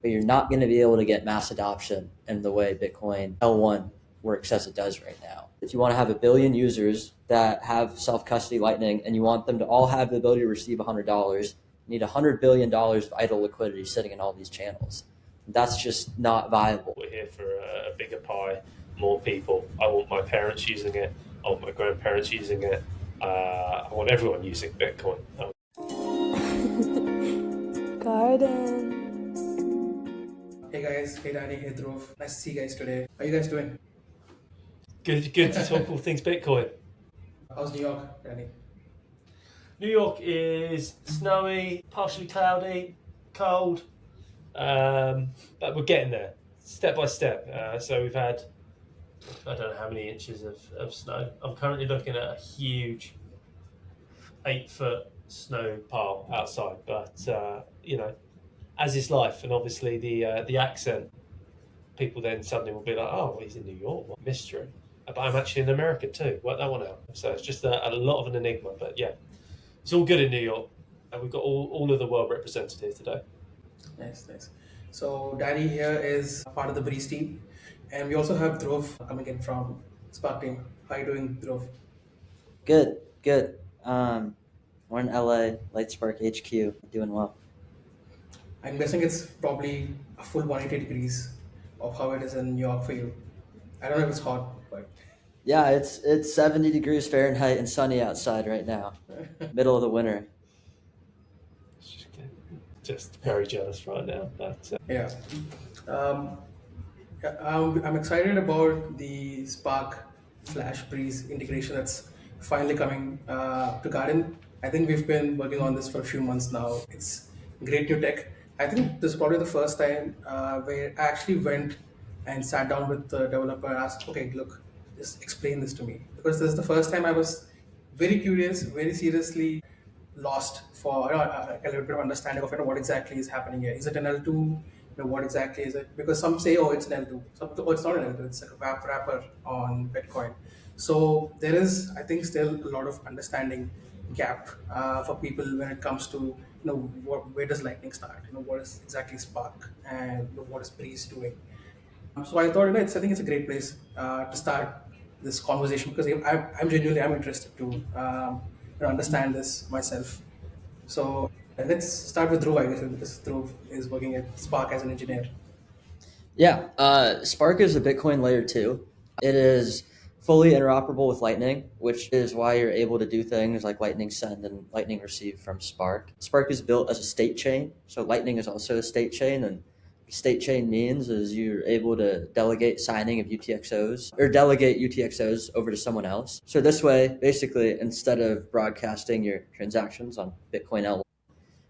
but you're not going to be able to get mass adoption in the way Bitcoin L1 works as it does right now. If you want to have 1 billion users that have self-custody Lightning and you want them to all have the ability to receive $100, you need $100 billion of idle liquidity sitting in all these channels. That's just not viable. We're here for a bigger pie, more people. I want my parents using it. I want my grandparents using it. I want everyone using Bitcoin. Garden. Hey guys, hey Danny, hey Dhruv. Nice to see you guys today. How you guys doing? Good to talk all things Bitcoin. How's New York, Danny? New York is snowy, partially cloudy, cold, but we're getting there step by step. So we've had, I don't know how many inches of snow. I'm currently looking at a huge 8-foot snow pile outside, but as is life, and obviously the accent, people then suddenly will be like, oh, he's in New York, what mystery. But I'm actually in America too, work that one out. So it's just a lot of an enigma, but yeah, it's all good in New York. And we've got all of the world represented here today. Nice. So Danny here is part of the Breez team, and we also have Dhruv coming in from Spark team. How you doing, Dhruv? Good. We're in LA, Light Spark HQ, doing well. I'm guessing it's probably a full 180 degrees of how it is in New York for you. I don't know if it's hot, but Yeah, it's 70 degrees Fahrenheit and sunny outside right now, middle of the winter. Just very jealous right now. But yeah. I'm excited about the Spark slash Breez integration that's finally coming to Garden. I think we've been working on this for a few months now. It's great new tech. I think this is probably the first time where I actually went and sat down with the developer and asked, okay, look, just explain this to me. Because this is the first time I was very curious, very seriously lost for a little bit of understanding of what exactly is happening here. Is it an L2? What exactly is it? Because some say, oh, it's an L2. Some, oh, it's not an L2. It's like a wrapper on Bitcoin. So there is, I think, still a lot of understanding gap for people when it comes to where does Lightning start? What is exactly Spark and what is Breez doing? So I thought, I think it's a great place to start this conversation because I'm interested to understand this myself. So let's start with Dhruv, I guess, because Dhruv is working at Spark as an engineer. Yeah, Spark is a Bitcoin layer 2. It is fully interoperable with Lightning, which is why you're able to do things like Lightning send and Lightning receive from Spark. Spark is built as a state chain, so Lightning is also a state chain, and state chain means is you're able to delegate signing of UTXOs or delegate UTXOs over to someone else. So this way, basically, instead of broadcasting your transactions on Bitcoin L1,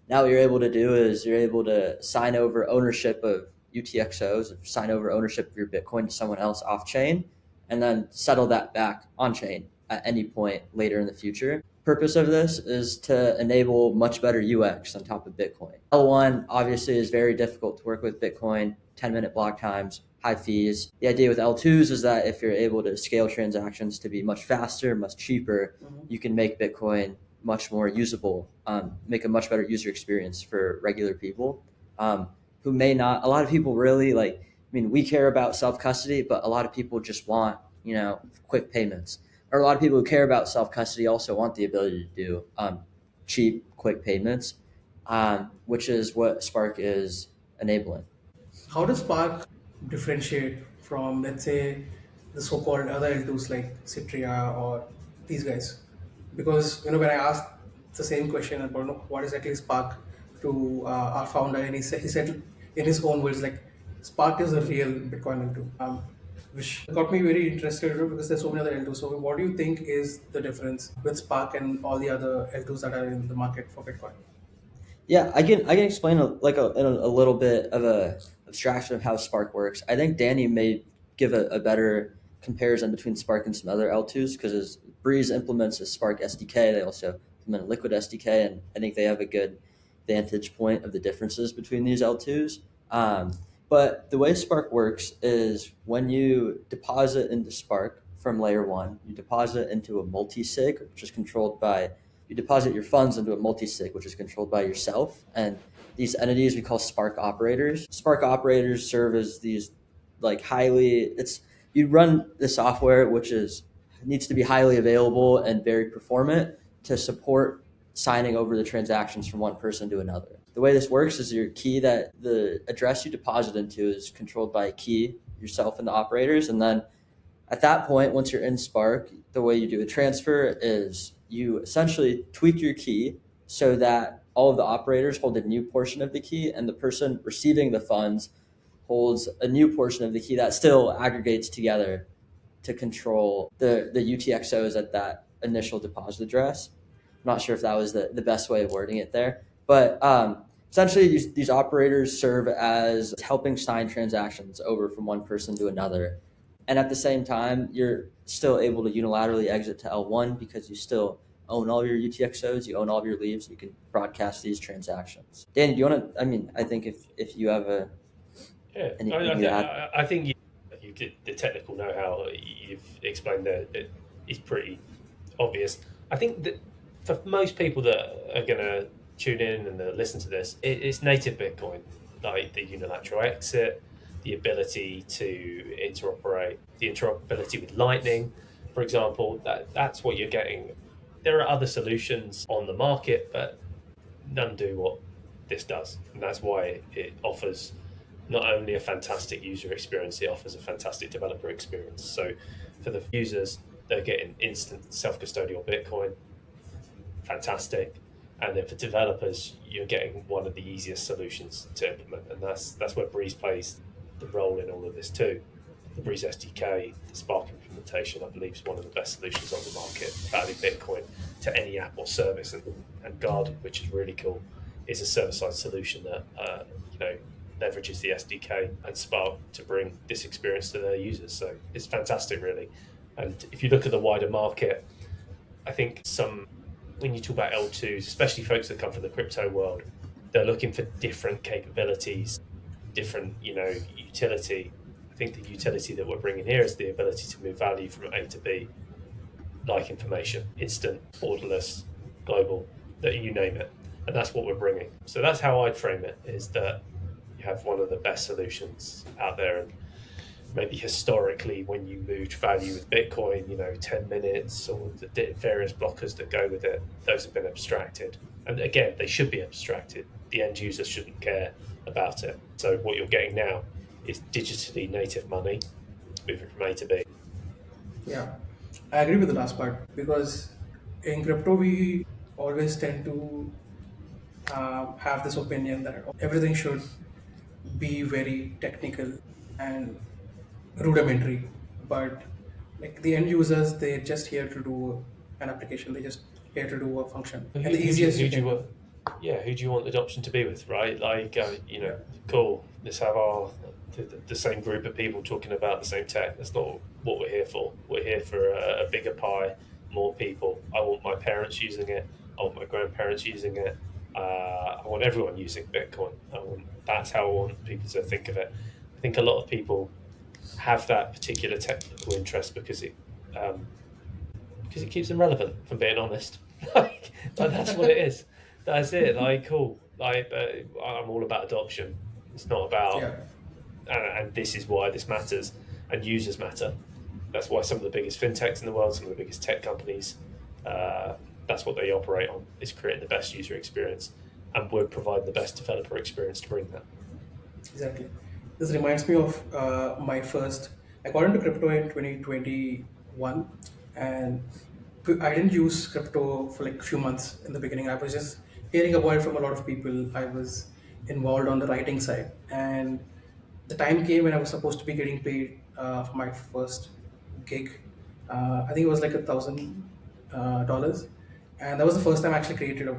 now what you're able to do is you're able to sign over ownership of UTXOs, sign over ownership of your Bitcoin to someone else off chain, and then settle that back on chain at any point later in the future. Purpose of this is to enable much better UX on top of Bitcoin. L1 obviously is very difficult to work with Bitcoin, 10-minute block times, high fees. The idea with L2s is that if you're able to scale transactions to be much faster, much cheaper, you can make Bitcoin much more usable, make a much better user experience for regular people who may not, a lot of people really we care about self-custody, but a lot of people just want, quick payments. Or a lot of people who care about self-custody also want the ability to do cheap, quick payments, which is what Spark is enabling. How does Spark differentiate from, let's say, the so-called other L2s like Citria or these guys? Because when I asked the same question about what exactly is Spark to our founder, and he said in his own words, like, Spark is a real Bitcoin L2. Which got me very interested because there's so many other L2s. So what do you think is the difference with Spark and all the other L2s that are in the market for Bitcoin? Yeah, I can explain a little bit of a abstraction of how Spark works. I think Danny may give a better comparison between Spark and some other L2s because Breez implements a Spark SDK. They also implement a Liquid SDK, and I think they have a good vantage point of the differences between these L2s. But the way Spark works is when you deposit into Spark from layer 1, you deposit into a multi-sig, which is controlled by, you deposit your funds into a multi-sig, which is controlled by yourself. And these entities we call Spark operators. Spark operators serve as these like you run the software which needs to be highly available and very performant to support signing over the transactions from one person to another. The way this works is your key, that the address you deposit into is controlled by a key, yourself and the operators. And then at that point, once you're in Spark, the way you do a transfer is you essentially tweak your key so that all of the operators hold a new portion of the key, and the person receiving the funds holds a new portion of the key that still aggregates together to control the UTXOs at that initial deposit address. I'm not sure if that was the best way of wording it there, but essentially these operators serve as helping sign transactions over from one person to another. And at the same time, you're still able to unilaterally exit to L1 because you still own all your UTXOs, you own all of your leaves, you can broadcast these transactions. Dan, do you want to, I think if you have anything to add. I think you get the technical know-how you've explained there. It's pretty obvious. I think that for most people that are going to tune in and listen to this, it's native Bitcoin, like the unilateral exit, the ability to interoperate, the interoperability with Lightning, for example. That's what you're getting. There are other solutions on the market, but none do what this does, and that's why it offers not only a fantastic user experience, it offers a fantastic developer experience. So for the users, they're getting instant self-custodial Bitcoin, fantastic. And then for developers, you're getting one of the easiest solutions to implement. And that's where Breez plays the role in all of this too. The Breez SDK, the Spark implementation, I believe, is one of the best solutions on the market. Adding Bitcoin to any app or service, and Garden, which is really cool, is a server-side solution that leverages the SDK and Spark to bring this experience to their users. So it's fantastic, really. And if you look at the wider market, I think when you talk about L2s, especially folks that come from the crypto world, they're looking for different capabilities, different, utility. I think the utility that we're bringing here is the ability to move value from A to B, like information, instant, borderless, global, that you name it. And that's what we're bringing. So that's how I'd frame it, is that you have one of the best solutions out there. And maybe historically, when you moved value with Bitcoin, 10 minutes or the various blockers that go with it, those have been abstracted. And again, they should be abstracted. The end user shouldn't care about it. So what you're getting now is digitally native money moving from A to B. Yeah, I agree with the last part, because in crypto we always tend to have this opinion that everything should be very technical and rudimentary, but like the end users, they're just here to do an application. They're just here to do a function. And the easiest who do you want adoption to be with, right? Like, cool, let's have the same group of people talking about the same tech. That's not what we're here for. We're here for a bigger pie, more people. I want my parents using it. I want my grandparents using it. I want everyone using Bitcoin. That's how I want people to think of it. I think a lot of people have that particular technical interest because it keeps them relevant, if I'm being honest. like that's what it is. That's it. Like, cool. Like, I'm all about adoption. It's not about, and this is why this matters, and users matter. That's why some of the biggest fintechs in the world, some of the biggest tech companies, that's what they operate on, is creating the best user experience, and we're providing the best developer experience to bring that. Exactly. This reminds me of I got into crypto in 2021, and I didn't use crypto for like a few months in the beginning. I was just hearing about it from a lot of people. I was involved on the writing side, and the time came when I was supposed to be getting paid for my first gig. I think it was like $1,000, and that was the first time I actually created a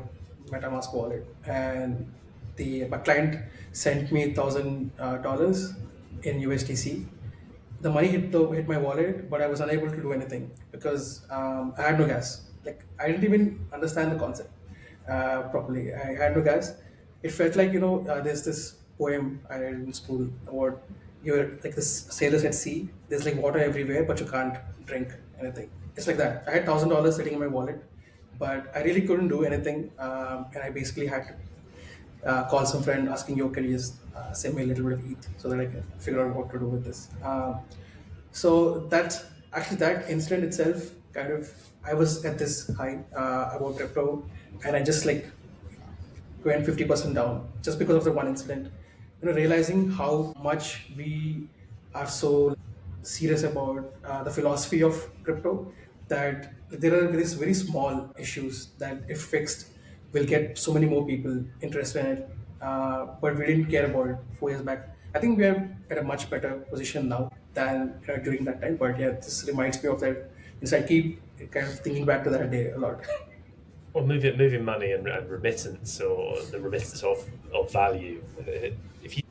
MetaMask wallet. And my client sent me $1,000 in USDC. The money hit my wallet, but I was unable to do anything because I had no gas. Like, I didn't even understand the concept properly. I had no gas. It felt like, there's this poem I read in school about, you're like this sailors at sea. There's like water everywhere, but you can't drink anything. It's like that. I had $1,000 sitting in my wallet, but I really couldn't do anything, and I basically had to call some friend asking, "Yo, can you just send me a little bit of ETH so that I can figure out what to do with this?" So that's actually that incident itself. Kind of, I was at this high about crypto, and I just like went 50% down just because of the one incident. Realizing how much we are so serious about the philosophy of crypto, that there are these very small issues that, if fixed, will get so many more people interested in it. But we didn't care about it 4 years back. I think we are at a much better position now than during that time. But yeah, this reminds me of that. So I keep kind of thinking back to that day a lot. Or moving money and remittance, or the remittance of value.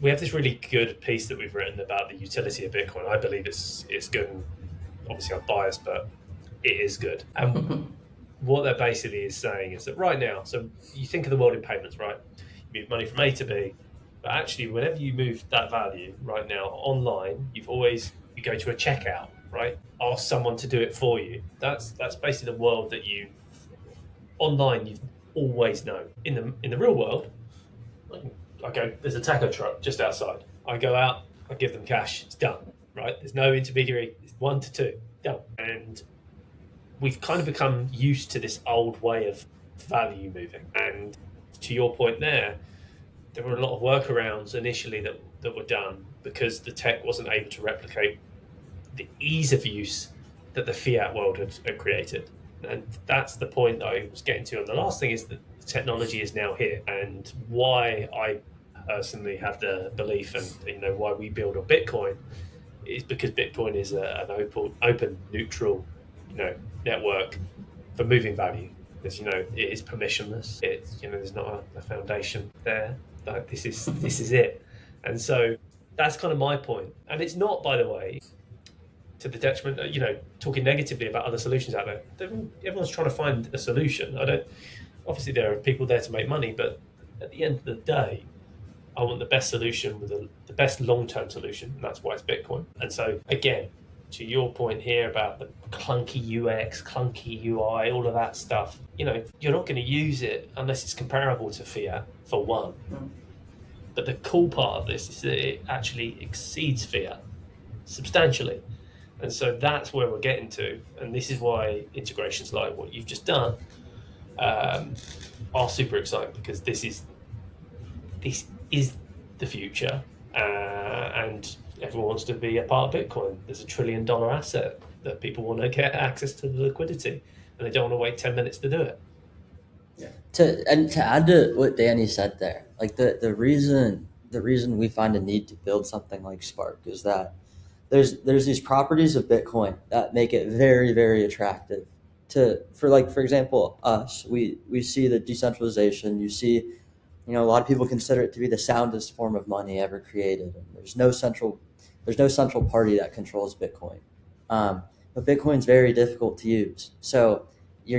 We have this really good piece that we've written about the utility of Bitcoin. I believe it's good. And obviously, I'm biased, but it is good. And what that basically is saying is that right now, so you think of the world in payments, right? You move money from A to B, but actually, whenever you move that value right now online, you go to a checkout, right? Ask someone to do it for you. That's basically the world that online you've always known. In the real world, I go, there's a taco truck just outside. I go out, I give them cash, it's done, right? There's no intermediary, it's 1 to 2, done. And we've kind of become used to this old way of value moving. And to your point there were a lot of workarounds initially that were done because the tech wasn't able to replicate the ease of use that the fiat world had created. And that's the point that I was getting to. And the last thing is that the technology is now here. And why I personally have the belief, and why we build on Bitcoin, is because Bitcoin is an open, neutral, network for moving value. Because it is permissionless. It's there's not a foundation there. Like this is it. And so that's kind of my point. And it's not, by the way, to the detriment, talking negatively about other solutions out there. Everyone's trying to find a solution. Obviously there are people there to make money, but at the end of the day, I want the best solution with the best long-term solution, and that's why it's Bitcoin. And so again, to your point here about the clunky UX, clunky UI, all of that stuff, you're not going to use it unless it's comparable to fiat, for one. But the cool part of this is that it actually exceeds fiat substantially. And so that's where we're getting to. And this is why integrations like what you've just done are super exciting, because this is the future. And everyone wants to be a part of Bitcoin. There's $1 trillion asset that people want to get access to the liquidity, and they don't want to wait 10 minutes to do it. Yeah. To add to what Danny said there, like the reason we find a need to build something like Spark is that there's these properties of Bitcoin that make it very, very attractive for example, us. We see the decentralization. You see, a lot of people consider it to be the soundest form of money ever created. And there's no central party that controls Bitcoin. But Bitcoin's very difficult to use. So you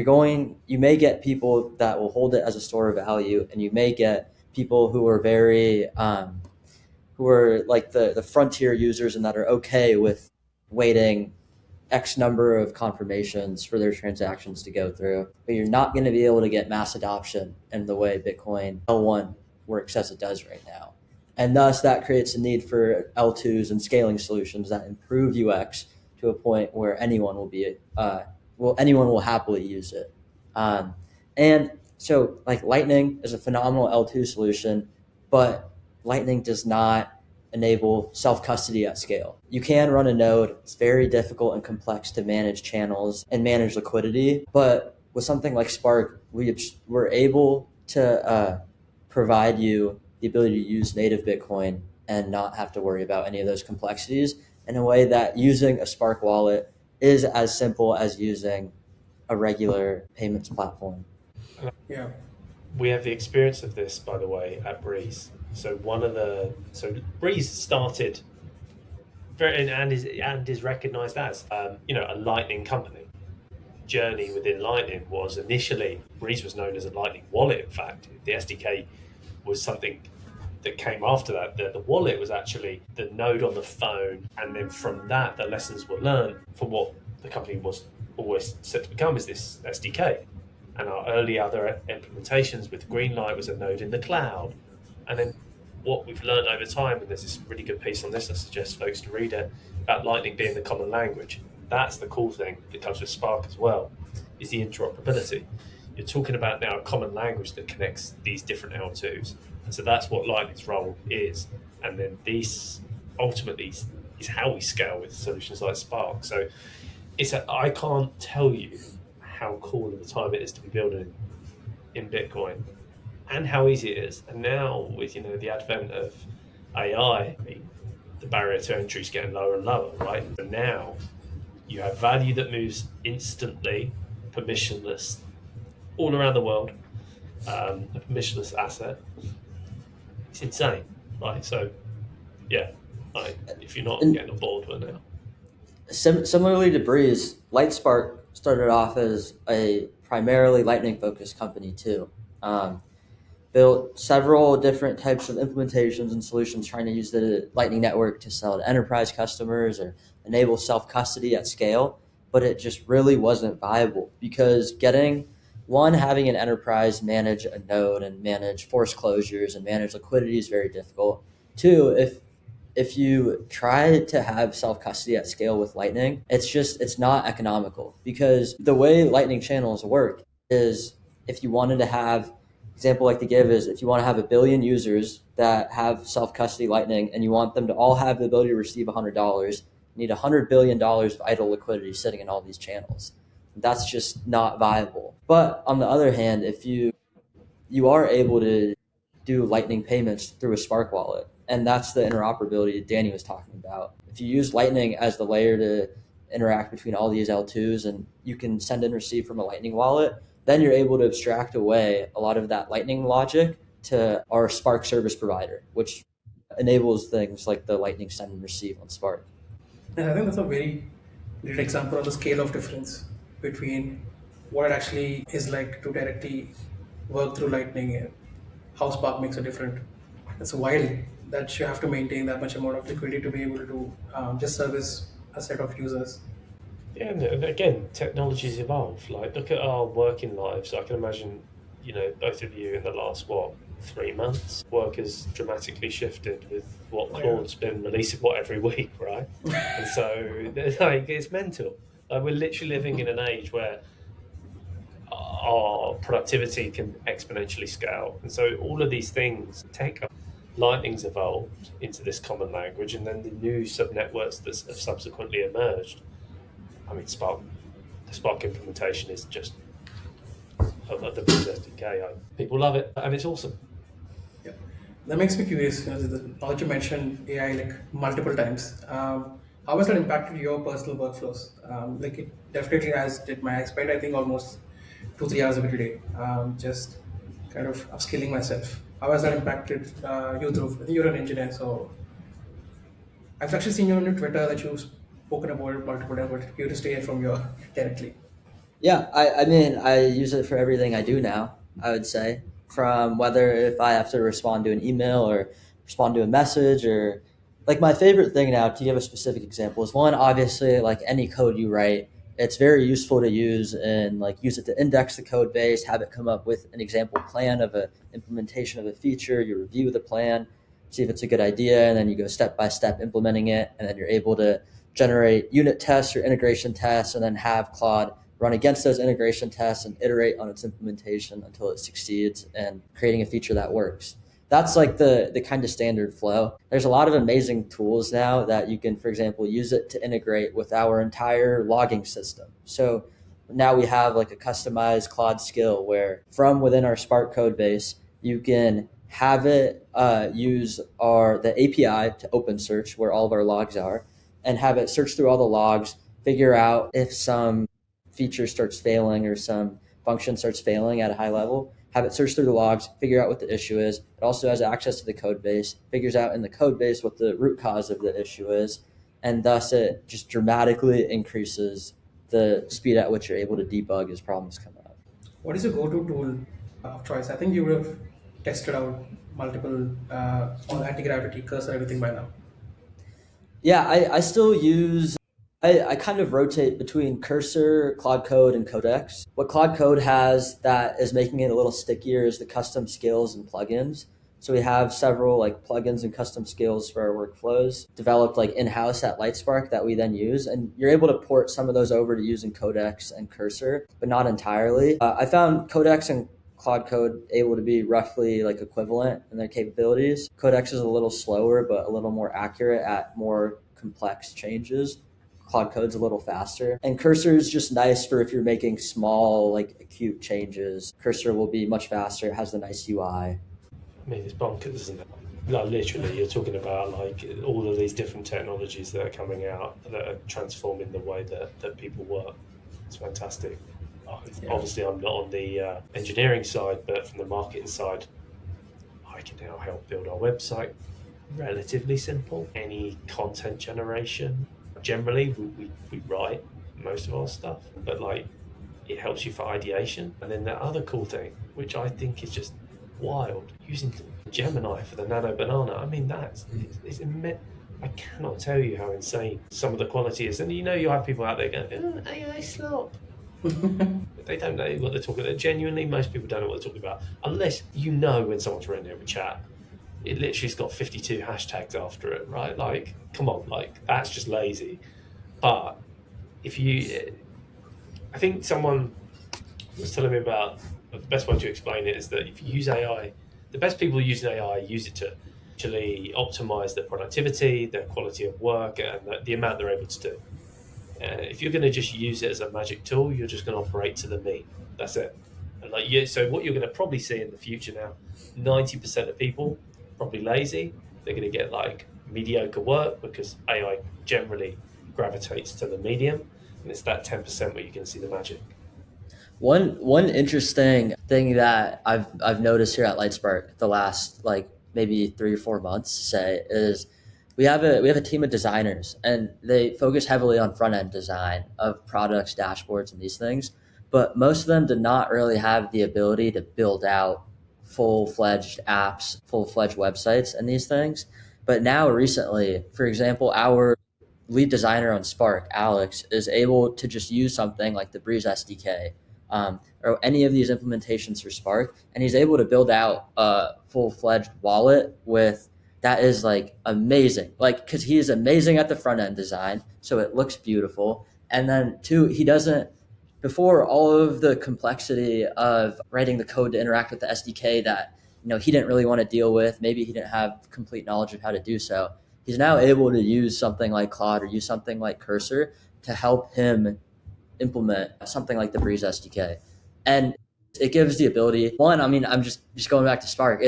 may get people that will hold it as a store of value, and you may get people who are very who are like the frontier users and that are okay with waiting X number of confirmations for their transactions to go through. But you're not going to be able to get mass adoption in the way Bitcoin L1 works as it does right now. And thus that creates a need for L2s and scaling solutions that improve UX to a point where anyone will happily use it. And so like Lightning is a phenomenal L2 solution, but Lightning does not enable self-custody at scale. You can run a node. It's very difficult and complex to manage channels and manage liquidity. But with something like Spark, we're able to provide you the ability to use native Bitcoin and not have to worry about any of those complexities in a way that using a Spark wallet is as simple as using a regular payments platform. Yeah. We have the experience of this, by the way, at Breez. So Breez started and is recognized as a Lightning company. Journey within Lightning was initially, Breez was known as a Lightning wallet. In fact, the SDK was something that came after that. The wallet was actually the node on the phone, and then from that, the lessons were learned for what the company was always set to become, is this SDK. And our early other implementations with Greenlight was a node in the cloud. And then what we've learned over time, and there's this really good piece on this, I suggest folks to read it, about Lightning being the common language. That's the cool thing that comes with Spark as well, is the interoperability. You're talking about now a common language that connects these different L2s. And so that's what Lightning's role is. And then this ultimately is how we scale with solutions like Spark. So I can't tell you how cool of a time it is to be building in Bitcoin and how easy it is. And now with the advent of AI, the barrier to entry is getting lower and lower, right? And now you have value that moves instantly, permissionless, all around the world, a permissionless asset. It's insane, right? So, yeah, if you're not getting on board with it now. Similarly to Breez, LightSpark started off as a primarily Lightning-focused company too. Built several different types of implementations and solutions trying to use the Lightning Network to sell to enterprise customers or enable self-custody at scale, but it just really wasn't viable because having an enterprise manage a node and manage forced closures and manage liquidity is very difficult. Two, if you try to have self-custody at scale with Lightning, it's not economical because the way Lightning channels work is if you wanted to have, example like to give is if you want to have 1 billion users that have self-custody Lightning and you want them to all have the ability to receive $100, you need $100 billion of idle liquidity sitting in all these channels. That's just not viable. But on the other hand, if you are able to do Lightning payments through a Spark wallet, and that's the interoperability Danny was talking about. If you use Lightning as the layer to interact between all these L2s and you can send and receive from a Lightning wallet, then you're able to abstract away a lot of that Lightning logic to our Spark service provider, which enables things like the Lightning send and receive on Spark. And I think that's a very great example of the scale of difference between what it actually is like to directly work through Lightning and how Spark makes it different. It's wild that you have to maintain that much amount of liquidity to be able to just service a set of users. Yeah, and again, technologies evolve. Like, look at our working lives. I can imagine, both of you in the last, 3 months, work has dramatically shifted with what Claude's been releasing, every week, right? And so, it's mental. Like, we're literally living in an age where our productivity can exponentially scale. And so all of these things, Lightning's evolved into this common language, and then the new subnetworks that have subsequently emerged. I mean, the Spark implementation is just of the Breez SDK. People love it, and it's awesome. Yeah, that makes me curious. Now that you mentioned AI like multiple times, how has that impacted your personal workflows? Like it definitely has. Did I spent I think almost 2-3 hours every day, just kind of upskilling myself. How has that impacted you through? I think you're an engineer, so I've actually seen you on your Twitter that you've spoken about it multiple times, but you to stay from your directly. Yeah, I mean, I use it for everything I do now, I would say. From whether if I have to respond to an email or respond to a message or like my favorite thing now, to give a specific example, is one, obviously, like any code you write, it's very useful to use and use it to index the code base, have it come up with an example plan of an implementation of a feature, you review the plan, see if it's a good idea, and then you go step by step implementing it, and then you're able to generate unit tests or integration tests, and then have Claude run against those integration tests and iterate on its implementation until it succeeds and creating a feature that works. That's like the kind of standard flow. There's a lot of amazing tools now that you can, for example, use it to integrate with our entire logging system. So now we have like a customized Claude skill where from within our Spark code base, you can have it use the API to open search where all of our logs are and have it search through all the logs, figure out if some feature starts failing or some function starts failing at a high level, have it search through the logs, figure out what the issue is. It also has access to the code base, figures out in the code base what the root cause of the issue is, and thus it just dramatically increases the speed at which you're able to debug as problems come up. What is your go-to tool of choice? I think you would have tested out multiple all anti-gravity, cursor, everything by now. Yeah, I still use, I kind of rotate between Cursor, Claude Code, and Codex. What Claude Code has that is making it a little stickier is the custom skills and plugins. So we have several like plugins and custom skills for our workflows developed like in-house at Lightspark that we then use. And you're able to port some of those over to using Codex and Cursor, but not entirely. I found Codex and Claude Code able to be roughly like equivalent in their capabilities. Codex is a little slower, but a little more accurate at more complex changes. Claude Code's a little faster. And Cursor is just nice for if you're making small, like acute changes. Cursor will be much faster. It has the nice UI. I mean, it's bonkers, isn't it? Like literally, you're talking about like all of these different technologies that are coming out that are transforming the way that people work. It's fantastic. Obviously, I'm not on the engineering side, but from the marketing side, I can now help build our website. Relatively simple. Any content generation. Generally, we write most of our stuff, but like it helps you for ideation. And then the other cool thing, which I think is just wild, using Gemini for the Nano Banana. I mean, it's immense. I cannot tell you how insane some of the quality is. And you have people out there going, AI slop. They don't know what they're talking about. Genuinely, most people don't know what they're talking about. Unless you know when someone's written it in chat. It literally's got 52 hashtags after it, right? Like, come on, like, that's just lazy. But I think someone was telling me about the best way to explain it is that if you use AI, the best people using AI use it to actually optimize their productivity, their quality of work, and the amount they're able to do. If you're going to just use it as a magic tool, you're just going to operate to the mean. That's it. And so what you're going to probably see in the future now, 90% of people probably lazy. They're going to get like mediocre work because AI generally gravitates to the medium, and it's that 10% where you can see the magic. One interesting thing that I've noticed here at Lightspark the last like maybe 3 or 4 months, say, is we have a team of designers, and they focus heavily on front end design of products, dashboards, and these things. But most of them did not really have the ability to build out full-fledged apps, full-fledged websites, and these things. But now recently, for example, our lead designer on Spark, Alex, is able to just use something like the Breez SDK, or any of these implementations for Spark, and he's able to build out a full-fledged wallet that is like amazing, like, because he is amazing at the front end design, so it looks beautiful. And then two, he doesn't, before all of the complexity of writing the code to interact with the SDK that he didn't really want to deal with, maybe he didn't have complete knowledge of how to do so, he's now able to use something like Claude or use something like Cursor to help him implement something like the Breez SDK. And it gives the ability, I mean, I'm just going back to Spark.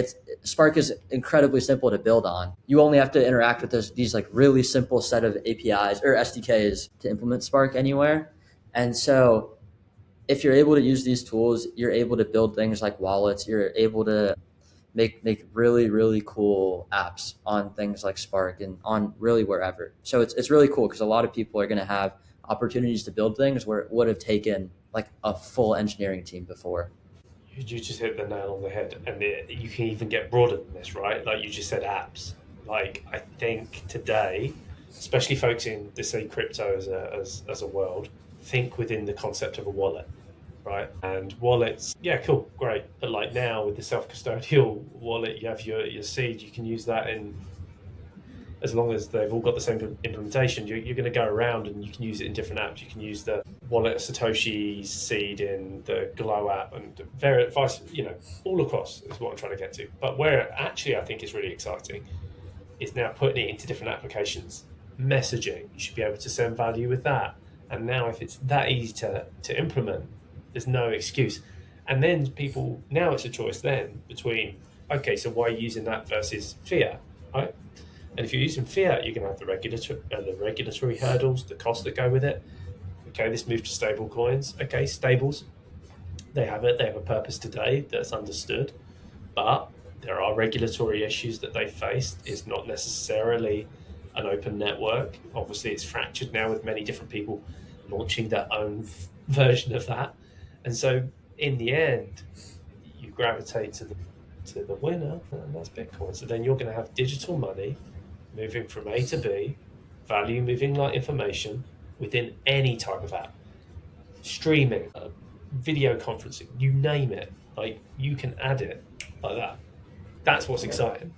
Spark is incredibly simple to build on. You only have to interact with these like really simple set of APIs or SDKs to implement Spark anywhere. And so if you're able to use these tools, you're able to build things like wallets. You're able to make really, really cool apps on things like Spark and on really wherever. So it's really cool because a lot of people are going to have opportunities to build things where it would have taken like a full engineering team before. You just hit the nail on the head, and you can even get broader than this, right? Like you just said, apps. Like I think today, especially folks in say crypto as a world, think within the concept of a wallet, right? And wallets, yeah, cool, great. But like now with the self-custodial wallet, you have your seed. You can use that in, as long as they've all got the same implementation, you're going to go around and you can use it in different apps. You can use the wallet Satoshi seed in the Glow app and vice, all across is what I'm trying to get to. But where actually I think is really exciting is now putting it into different applications. Messaging, you should be able to send value with that. And now if it's that easy to implement, there's no excuse. And then now it's a choice then between, okay, so why are you using that versus fiat, right? And if you're using fiat, you're going to have the regulatory hurdles, the costs that go with it. Okay, this move to stable coins. Okay, stables, they have a purpose today that's understood, but there are regulatory issues that they faced. It's not necessarily an open network. Obviously, it's fractured now with many different people launching their own version of that. And so in the end, you gravitate to the winner, and that's Bitcoin. So then you're going to have digital money moving from A to B, value moving like information within any type of app, streaming, video conferencing, you name it, like you can add it like that. That's what's exciting.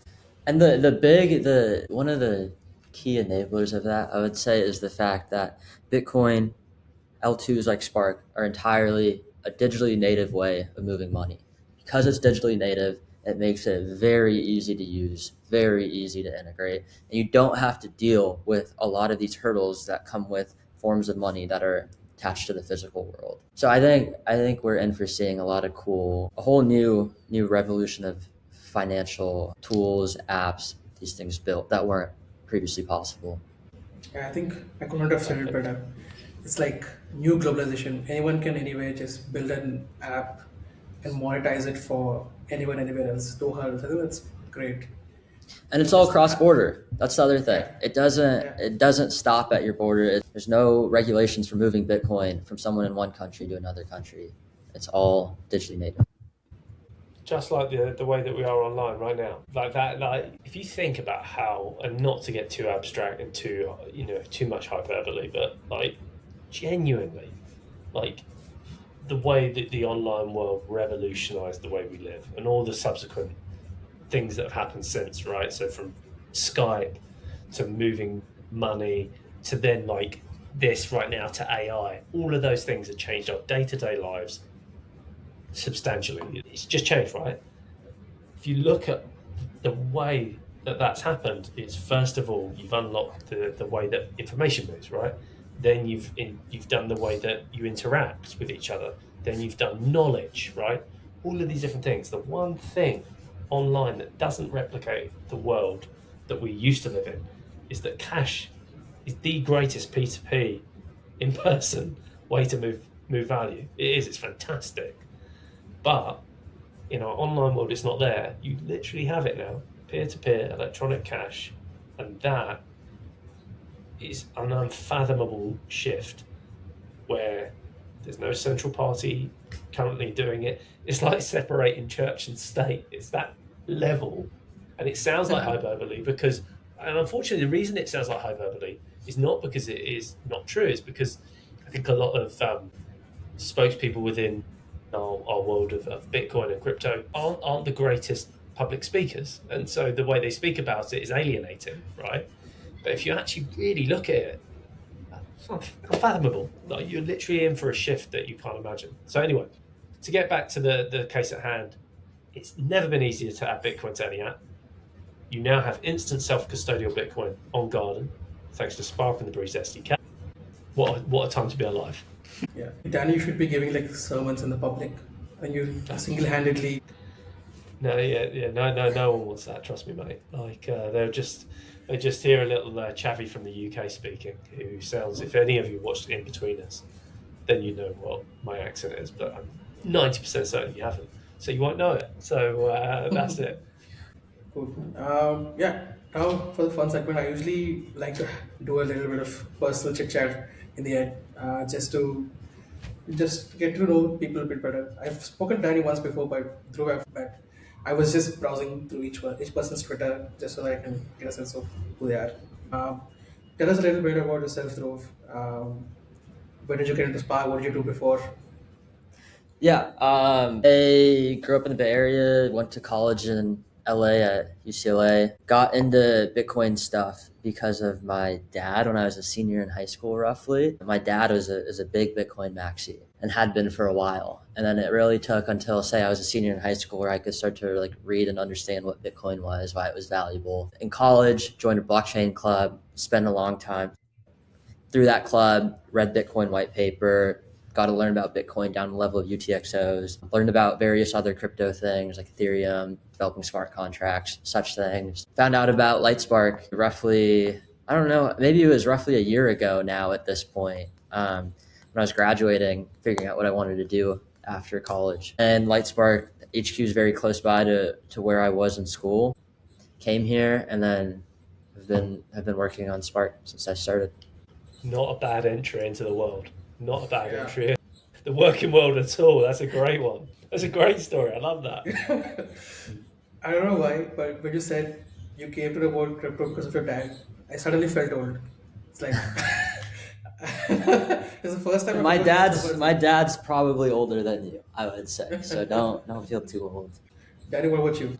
And one of the key enablers of that, I would say, is the fact that Bitcoin L2s like Spark are entirely a digitally native way of moving money. Because it's digitally native, it makes it very easy to use, very easy to integrate, and you don't have to deal with a lot of these hurdles that come with forms of money that are attached to the physical world. So I think we're in for seeing a whole new revolution of financial tools, apps, these things built that weren't previously possible. Yeah, I think I could not have said it better. It's like new globalization. Anyone can anyway just build an app and monetize it for anyone anywhere else. No hurdles. I think that's great. And it's And all just cross border. That's the other thing. yeah, yeah. It doesn't stop at your border. There's no regulations for moving Bitcoin from someone in one country to another country. It's all digitally native. Just like the way that we are online right now, like that. Like if you think about how, and not to get too abstract and too much hyperbole, but like genuinely, like the way that the online world revolutionized the way we live, and all the subsequent things that have happened since, right? So from Skype to moving money to then like this right now to AI, all of those things have changed our day to day lives substantially. It's just changed, right? If you look at the way that that's happened, is first of all you've unlocked the way that information moves, right? Then you've done the way that you interact with each other. Then you've done knowledge, right? All of these different things. The one thing online that doesn't replicate the world that we used to live in is that cash is the greatest P2P in person way to move value. It is. It's fantastic. But in our online world, it's not there. You literally have it now, peer-to-peer electronic cash, and that is an unfathomable shift where there's no central party currently doing it. It's like separating church and state. It's that level, and it sounds like hyperbole because, and unfortunately, the reason it sounds like hyperbole is not because it is not true. It's because I think a lot of spokespeople within our world of Bitcoin and crypto aren't the greatest public speakers, and so the way they speak about it is alienating, right? But if you actually really look at it, it's unfathomable. Like you're literally in for a shift that you can't imagine. So anyway, to get back to the case at hand, it's never been easier to add Bitcoin to any app. You now have instant self-custodial Bitcoin on Garden, thanks to Spark and the Breez SDK. What a time to be alive. Yeah, Danny, you should be giving like sermons in the public, and you single-handedly. No, no one wants that. Trust me, mate. Like they just hear a little chavvy from the UK speaking, who sounds. If any of you watched In Between Us, then you know what my accent is. But I'm 90% certain you haven't, so you won't know it. So that's it. Cool. Yeah. Now for the fun segment, I usually like to do a little bit of personal chit chat in the end, just get to know people a bit better. I've spoken to Danny once before, but I was just browsing through each person's Twitter just so that I can get a sense of who they are. Um, Tell us a little bit about yourself, Dhruv. When did you get into Spark? What did you do before? Yeah, I grew up in the Bay Area, went to college in LA at UCLA, got into Bitcoin stuff because of my dad when I was a senior in high school, roughly. My dad is a big Bitcoin maxi and had been for a while. And then it really took until, say, I was a senior in high school where I could start to like read and understand what Bitcoin was, why it was valuable. In college, joined a blockchain club, spent a long time through that club, read Bitcoin white paper, got to learn about Bitcoin down to the level of UTXOs, learned about various other crypto things like Ethereum, developing smart contracts, such things. Found out about LightSpark roughly, I don't know, maybe it was roughly a year ago now at this point, when I was graduating, figuring out what I wanted to do after college. And LightSpark HQ is very close by to where I was in school. Came here and then have been working on Spark since I started. Not a bad entry into the world. Not a bad Yeah. entry. The working world at all. That's a great one. That's a great story. I love that. I don't know why, but when you said you came to the world crypto because of your dad, I suddenly felt old. It's like it's the first time. My dad's probably older than you, I would say. So don't feel too old. Danny, what about you?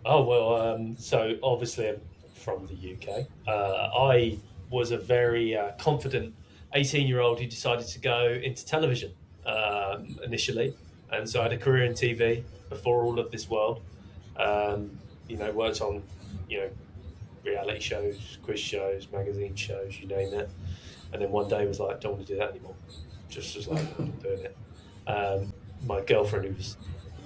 Oh well, so obviously I'm from the UK. I was a very confident 18-year-old who decided to go into television initially, and so I had a career in TV before all of this world. Worked on you know reality shows, quiz shows, magazine shows, you name it. And then one day was like, don't want to do that anymore. Just was like, I'm not doing it. My girlfriend, who was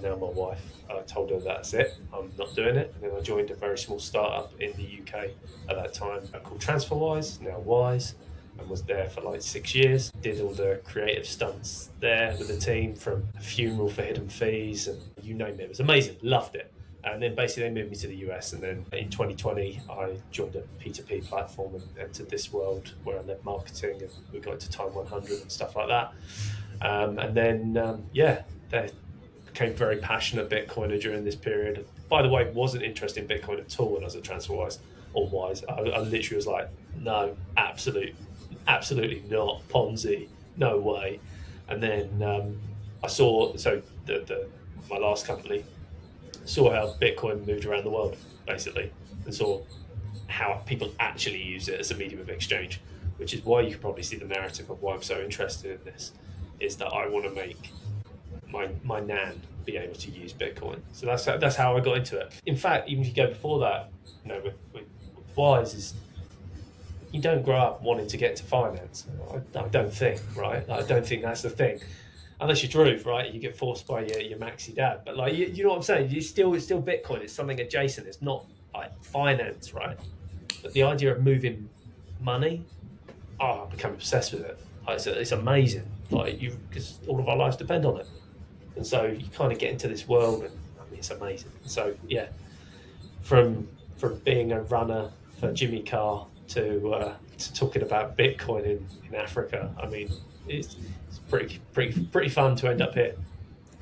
now my wife, I told her that's it. I'm not doing it. And then I joined a very small startup in the UK at that time called TransferWise, now Wise, and was there for like 6 years. Did all the creative stunts there with the team, from a funeral for Hidden Fees and you name it. It was amazing. Loved it. And then basically they moved me to the US. And then in 2020, I joined a P2P platform and entered this world where I led marketing, and we got into Time 100 and stuff like that. They became very passionate Bitcoiner during this period. By the way, wasn't interested in Bitcoin at all when I was at TransferWise or Wise. I literally was like, no, absolutely not. Ponzi, no way. And then I saw, my last company, saw how Bitcoin moved around the world, basically, and saw how people actually use it as a medium of exchange, which is why you can probably see the narrative of why I'm so interested in this, is that I want to make my nan be able to use Bitcoin. So that's how I got into it. In fact, even if you go before that, with Wise, is you don't grow up wanting to get into finance. I don't think, right? I don't think that's the thing. Unless you're Drew, right? You get forced by your maxi dad. But like, you know what I'm saying? It's still Bitcoin. It's something adjacent. It's not like finance, right? But the idea of moving money, I become obsessed with it. Like, it's amazing. Like, because all of our lives depend on it. And so you kind of get into this world, and I mean, it's amazing. So yeah, from being a runner for Jimmy Carr to talking about Bitcoin in Africa, I mean, it's pretty fun to end up here.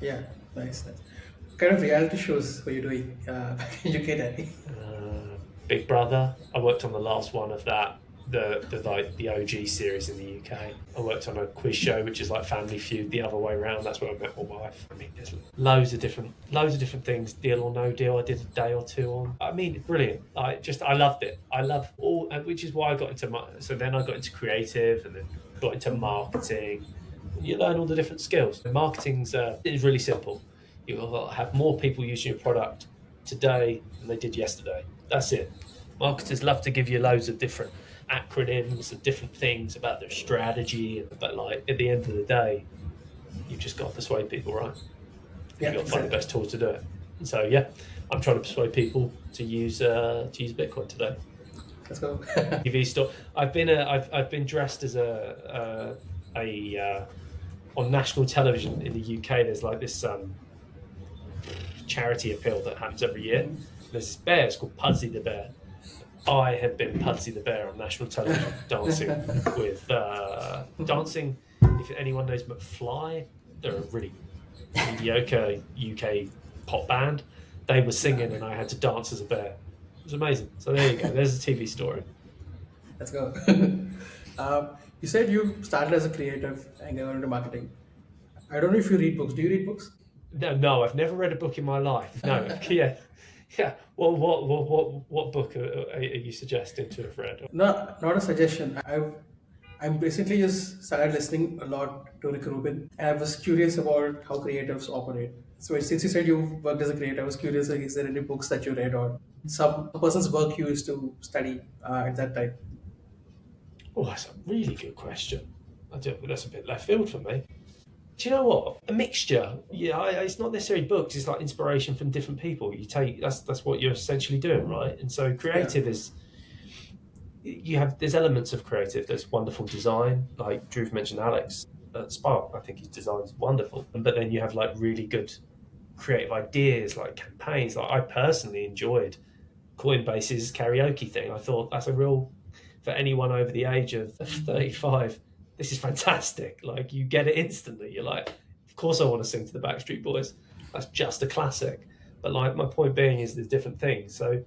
Yeah, nice. What kind of reality shows were you doing back in UK, Danny? Big Brother. I worked on the last one of that, the OG series in the UK. I worked on a quiz show which is like Family Feud the other way around. That's where I met my wife. I mean, there's loads of different things. Deal or No Deal, I did a day or two on. I mean, brilliant. I loved it. I love all, which is why I got into so then I got into creative, and then got into marketing. You learn all the different skills. Marketing's is really simple. You will have more people using your product today than they did yesterday. That's it. Marketers love to give you loads of different acronyms and different things about their strategy, but like at the end of the day, you've just got to persuade people, right? You've got to find the best tools to do it. And so yeah, I'm trying to persuade people to use Bitcoin today. Let's go. TV store. I've been dressed as on national television in the UK. There's like this charity appeal that happens every year. There's this bear. It's called Pudsey the Bear. I have been Pudsey the Bear on national television, dancing with dancing. If anyone knows McFly, they're a really mediocre UK pop band. They were singing, and I had to dance as a bear. It was amazing. So there you go. There's a TV story. Let's go. You said you started as a creative and got into marketing. I don't know if you read books. Do you read books? No, I've never read a book in my life. No, yeah. Well, what book are you suggesting to have read? No, not a suggestion. I'm recently just started listening a lot to Rick Rubin, and I was curious about how creatives operate. So since you said you worked as a creator, I was curious, like, is there any books that you read or some person's work you used to study at that time? Oh, that's a really good question. That's a bit left field for me. Do you know what? A mixture. Yeah, it's not necessarily books. It's like inspiration from different people. You take that's what you're essentially doing, right? And so creative is. There's elements of creative. There's wonderful design, like Drew mentioned Alex at Spark. I think his design's wonderful. But then you have like really good creative ideas, like campaigns. Like I personally enjoyed Coinbase's karaoke thing. I thought that's a real, for anyone over the age of 35, this is fantastic. Like you get it instantly. You're like, of course I want to sing to the Backstreet Boys. That's just a classic. But like my point being is there's different things. So,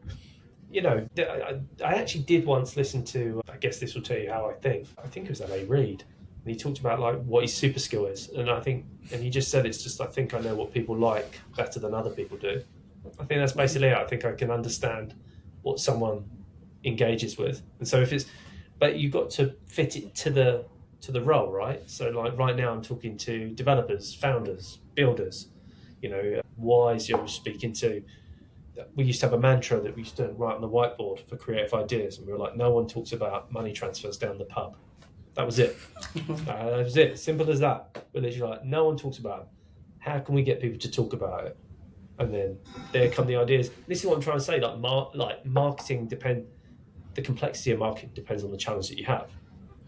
I actually did once listen to, I guess this will tell you how I think it was L.A. Reid. And he talked about like what his super skill is. And he just said, it's just, I think I know what people like better than other people do. I think that's basically it. I think I can understand what someone engages with, and so if it's, but you've got to fit it to the role, right? So like right now, I'm talking to developers, founders, builders. Wise you're speaking to. We used to have a mantra that we used to write on the whiteboard for creative ideas, and we were like, no one talks about money transfers down the pub. That was it. That was it. Simple as that. We're literally like, no one talks about it. How can we get people to talk about it? And then there come the ideas. This is what I'm trying to say. Like marketing the complexity of marketing depends on the challenge that you have.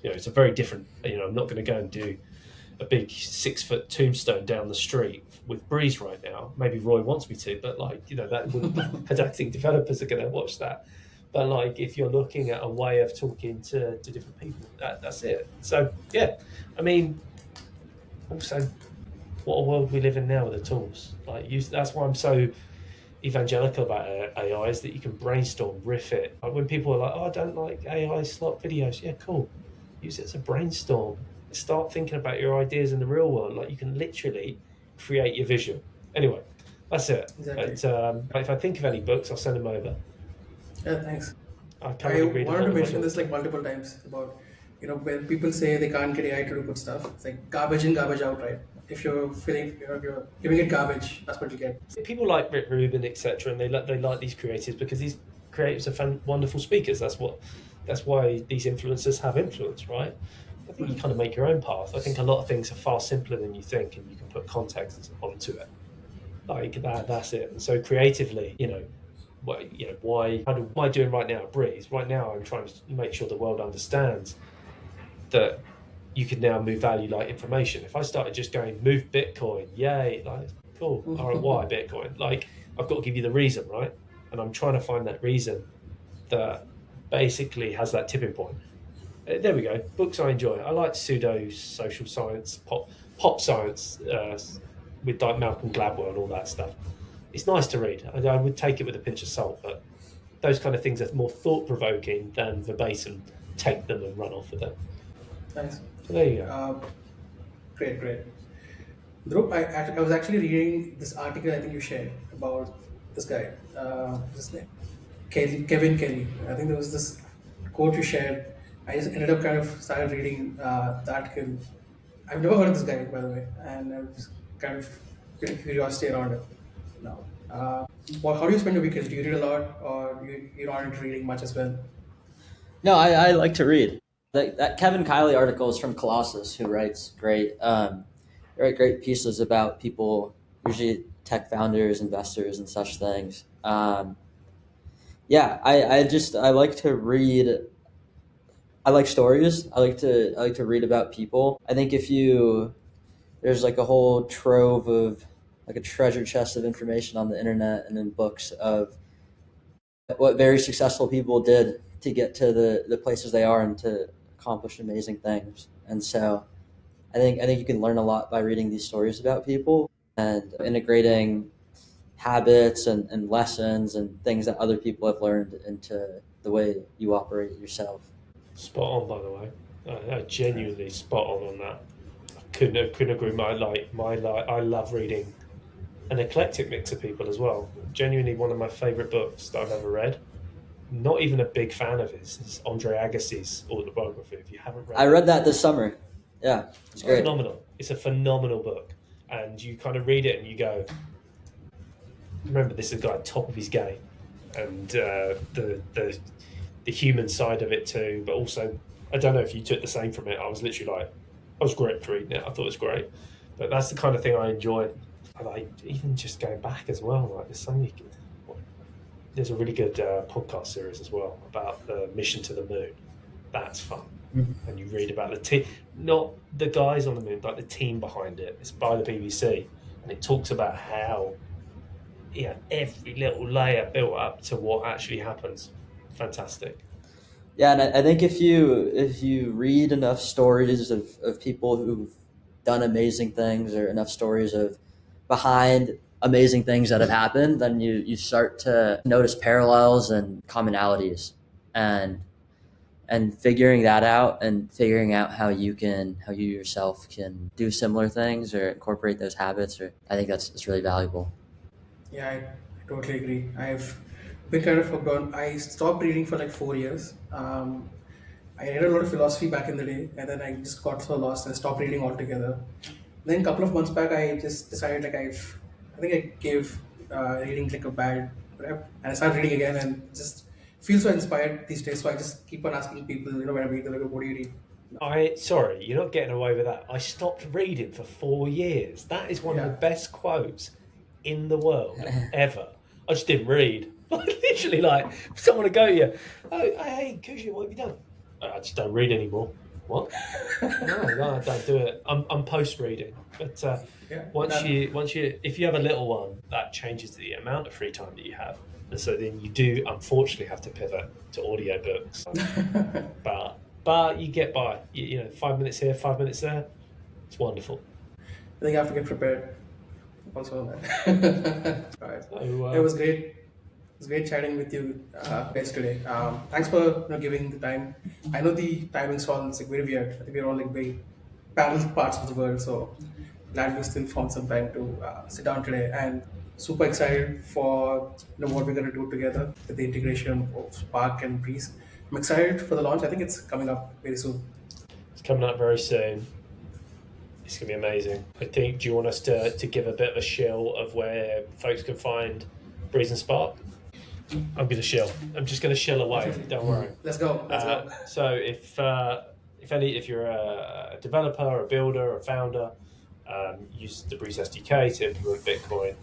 It's a very different. I'm not going to go and do a big 6-foot tombstone down the street with Breez right now. Maybe Roy wants me to, but that wouldn't. I don't think developers are going to watch that. But like, if you're looking at a way of talking to different people, that's it. So yeah, I mean, also, what a world we live in now with the tools. That's why I'm so evangelical about AI, is that you can brainstorm, riff it. Like when people are like, "Oh, I don't like AI slot videos," yeah, cool. Use it as a brainstorm. Start thinking about your ideas in the real world. Like you can literally create your vision. Anyway, that's it. Exactly. But if I think of any books, I'll send them over. Yeah, thanks. I I currently read a wanted lot to of my mention book. this like multiple times about, when people say they can't get AI to do good stuff, it's like garbage in, garbage out, right? If you're feeling, if you're giving it garbage, that's what you get. People like Rick Rubin, etc., and they like these creatives because these creatives are wonderful speakers. That's why these influencers have influence, right? I think you kind of make your own path. I think a lot of things are far simpler than you think, and you can put context onto it. Like that. That's it. And so creatively, why? How am I doing right now at Breez? Right now, I'm trying to make sure the world understands that you can now move value like information. If I started just going move Bitcoin, yay, like cool. All right, why Bitcoin? Like I've got to give you the reason, right? And I'm trying to find that reason that basically has that tipping point. There we go. Books I enjoy. I like pseudo social science, pop science, with like Malcolm Gladwell and all that stuff. It's nice to read. I would take it with a pinch of salt, but those kind of things are more thought provoking than verbatim take them and run off with them. Nice. So there you go. Great, great. Dhruv, I was actually reading this article I think you shared about this guy, his name, Kevin Kelly. I think there was this quote you shared. I just ended up kind of started reading the article. I've never heard of this guy, by the way, and I was kind of getting curiosity around it now. How do you spend your weekends? Do you read a lot, or you're not into reading much as well? No, I like to read. That Kevin Kiley article is from Colossus, who writes great pieces about people, usually tech founders, investors, and such things. Yeah, I like to read. I like stories. I like to read about people. I think there's like a whole trove of like a treasure chest of information on the internet and in books of what very successful people did to get to the places they are and to accomplish amazing things. And so I think you can learn a lot by reading these stories about people and integrating habits and lessons and things that other people have learned into the way you operate yourself. Spot on, by the way. Genuinely spot on that. I couldn't agree more. I love reading an eclectic mix of people as well. Genuinely, one of my favourite books that I've ever read. Not even a big fan of his. Is Andre Agassi's autobiography. If you haven't read I read that this summer. Yeah, it's great. phenomenal. It's a phenomenal book, and you kind of read it and you go, remember, this is a guy top of his game, and the human side of it too. But also, I don't know if you took the same from it. I was literally like, I was gripped reading it. I thought it was great. But that's the kind of thing I enjoy. I like even just going back as well. Like there's a really good podcast series as well about the mission to the moon. That's fun. Mhm. And you read about the team, not the guys on the moon, but the team behind it. It's by the BBC, and it talks about how every little layer built up to what actually happens. Fantastic. Yeah, and I think if you read enough stories of people who've done amazing things or enough stories of behind amazing things that have happened, then you start to notice parallels and commonalities and figuring that out and figuring out how you yourself can do similar things or incorporate those habits, or I think that's really valuable. Yeah, I Totally agree. I've been kind of hooked on. I stopped reading for like 4 years. I read a lot of philosophy back in the day, and then I just got so lost and stopped reading altogether. Then a couple of months back, I just decided like I think I gave reading like a bad rep, and I started reading again, and just feel so inspired these days. So I just keep on asking people, when I meet them, like, what do you read? Sorry, you're not getting away with that. I stopped reading for 4 years. That is one of the Yeah. best quotes in the world ever. I just didn't read. Literally, like someone would go to you, oh, hey, Kushi, what have you done? I just don't read anymore. What? No, I don't do it. I'm post reading, but Yeah. once you, if you have a little one, that changes the amount of free time that you have, and so then you do unfortunately have to pivot to audiobooks. But you get by. You know, 5 minutes here, 5 minutes there. It's wonderful. I think I have to get prepared. Also, on that. Right. So, It was great. It was great chatting with you guys today. Thanks for giving the time. I know the timing sounds like very weird. I think we're all like very parallel parts of the world. So glad we still found some time to sit down today, and super excited for what we're going to do together with the integration of Spark and Breez. I'm excited for the launch. I think it's coming up very soon. it's coming up very soon. It's going to be amazing. I think, do you want us to give a bit of a shill of where folks can find Breez and Spark? I'm going to shill. I'm just going to shill away. Don't worry. Let's go. Let's go. So if you're a developer, or a builder, or a founder, use the Breez SDK to implement Bitcoin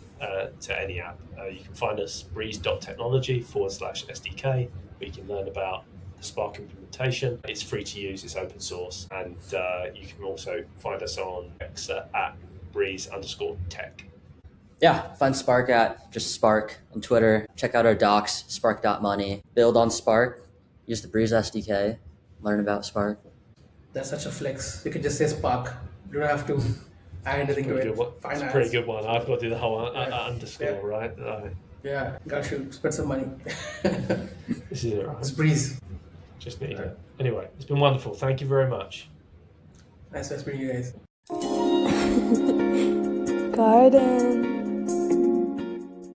to any app. You can find us breez.technology/SDK, where you can learn about the Spark implementation. It's free to use, it's open source, and you can also find us on X at Breez_tech. Yeah, find Spark at just Spark on Twitter. Check out our docs, spark.money. Build on Spark. Use the Breez SDK. Learn about Spark. That's such a flex. You can just say Spark. You don't have to add anything to it. It's a Finance. pretty good one. I've got to do the whole Yeah. underscore, Yeah. right? Yeah, got you. Spend some money. This is it, right? It's Breez. Just need it. Anyway, it's been wonderful. Thank you very much. Nice meeting you guys. Garden.